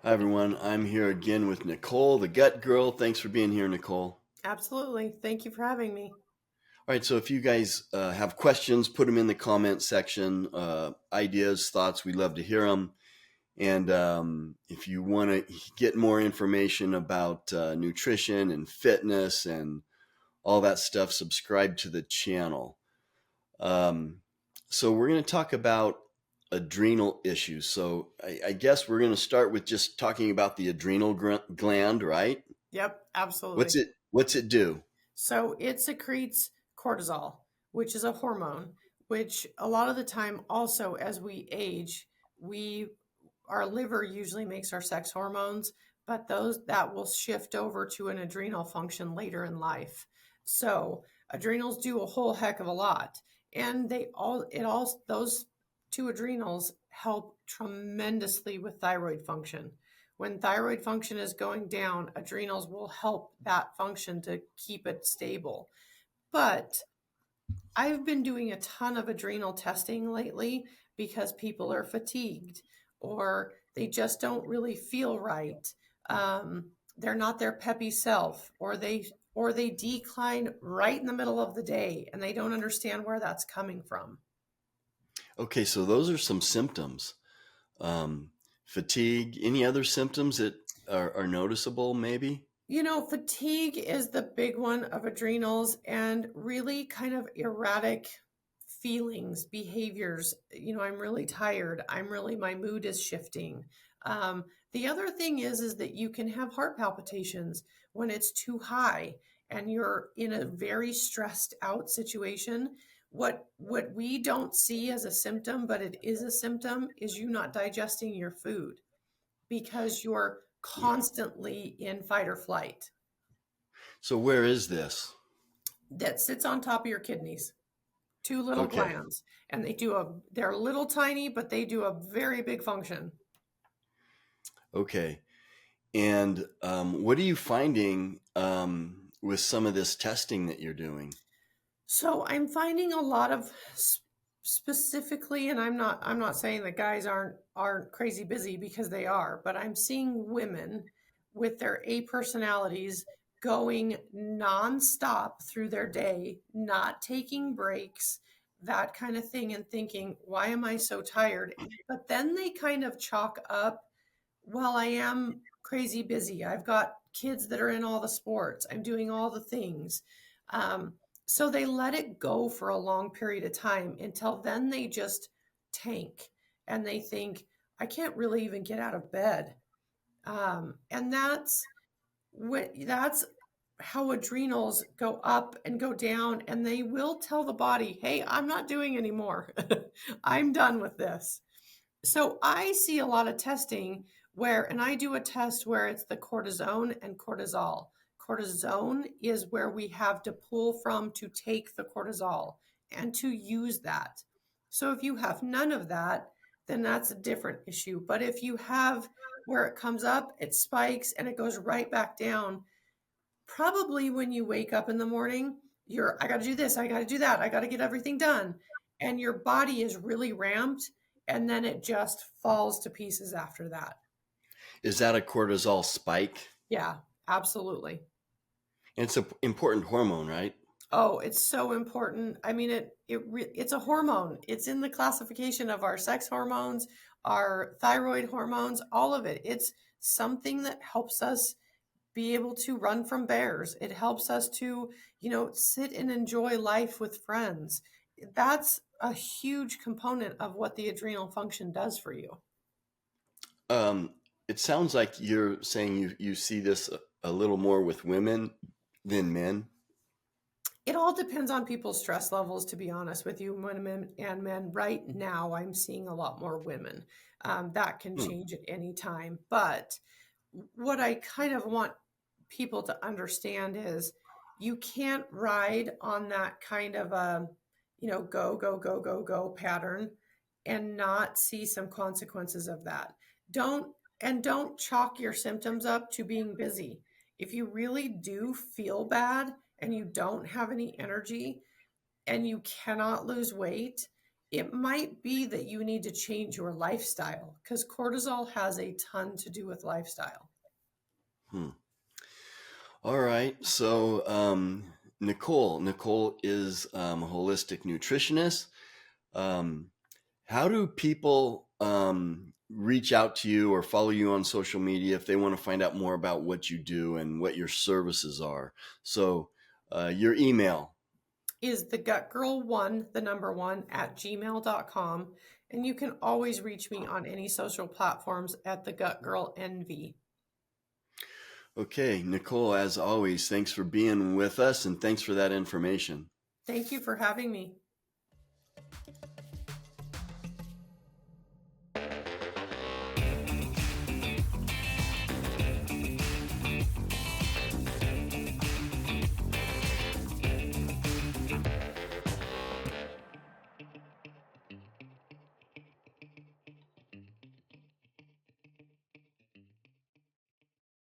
Hi, everyone. I'm here again with Nicole, the gut girl. Thanks for being here, Nicole. Absolutely. Thank you for having me. All right, so if you guys have questions, put them in the comment section. Ideas, thoughts, we'd love to hear them. And if you want to get more information about nutrition and fitness and all that stuff, subscribe to the channel. Um, so we're going to talk about adrenal issues. So I guess we're going to start with just talking about the adrenal gland, right? Yep, What's absolutely. it what's it do? So it secretes cortisol, which is a hormone, which a lot of the time also as we age, we our liver usually makes our sex hormones, but those that will shift over to an adrenal function later in life. So adrenals do a whole heck of a lot. And those two adrenals help tremendously with thyroid function. When thyroid function is going down, adrenals will help that function to keep it stable. But I've been doing a ton of adrenal testing lately because people are fatigued or they just don't really feel right. They're not their peppy self, or they decline right in the middle of the day and they don't understand where that's coming from. Okay, so those are some symptoms. Um, Fatigue, any other symptoms that are noticeable maybe? Fatigue is the big one of adrenals and really kind of erratic feelings, behaviors. I'm really tired. My mood is shifting. The other thing is that you can have heart palpitations when it's too high and you're in a very stressed out situation. What we don't see as a symptom, but it is a symptom, is you not digesting your food because you're Yeah. constantly in fight or flight. So where is this? That sits on top of your kidneys, two little Okay. glands, and they're little tiny, but they do a very big function. Okay. And what are you finding with some of this testing that you're doing? So I'm finding a lot of specifically, and I'm not saying that guys aren't crazy busy, because they are, but I'm seeing women with their A personalities going nonstop through their day, not taking breaks, that kind of thing, and thinking, why am I so tired? But then they kind of chalk up, well, I am crazy busy. I've got kids that are in all the sports. I'm doing all the things. Um, so they let it go for a long period of time until then they just tank and they think, I can't really even get out of bed. And that's how adrenals go up and go down, and they will tell the body, hey, I'm not doing anymore. I'm done with this. So I see a lot of testing and I do a test where it's the cortisone and cortisol. Cortisone is where we have to pull from to take the cortisol and to use that. So if you have none of that, then that's a different issue. But if you have where it comes up, it spikes and it goes right back down, probably when you wake up in the morning, I got to do this, I got to do that, I got to get everything done. And your body is really ramped, and then it just falls to pieces after that. Is that a cortisol spike? Yeah, absolutely. And it's an important hormone, right? Oh, it's so important. I mean, it's a hormone. It's in the classification of our sex hormones, our thyroid hormones, all of it. It's something that helps us be able to run from bears. It helps us to, sit and enjoy life with friends. That's a huge component of what the adrenal function does for you. Um, it sounds like you're saying you see this a little more with women than men. It all depends on people's stress levels, to be honest with you, women and men. Right now, I'm seeing a lot more women. That can Hmm. change at any time. But what I kind of want people to understand is you can't ride on that kind of a, go, go, go, go, go pattern and not see some consequences of that. Don't don't chalk your symptoms up to being busy. If you really do feel bad and you don't have any energy and you cannot lose weight, It might be that you need to change your lifestyle because cortisol has a ton to do with lifestyle. Hmm. All right. So, Nicole is a holistic nutritionist. Um, how do people reach out to you or follow you on social media if they want to find out more about what you do and what your services are? So, your email. Is the gut girl one, the number one, at gmail.com. And you can always reach me on any social platforms at the gut girl NV. Okay, Nicole, as always, thanks for being with us and thanks for that information. Thank you for having me.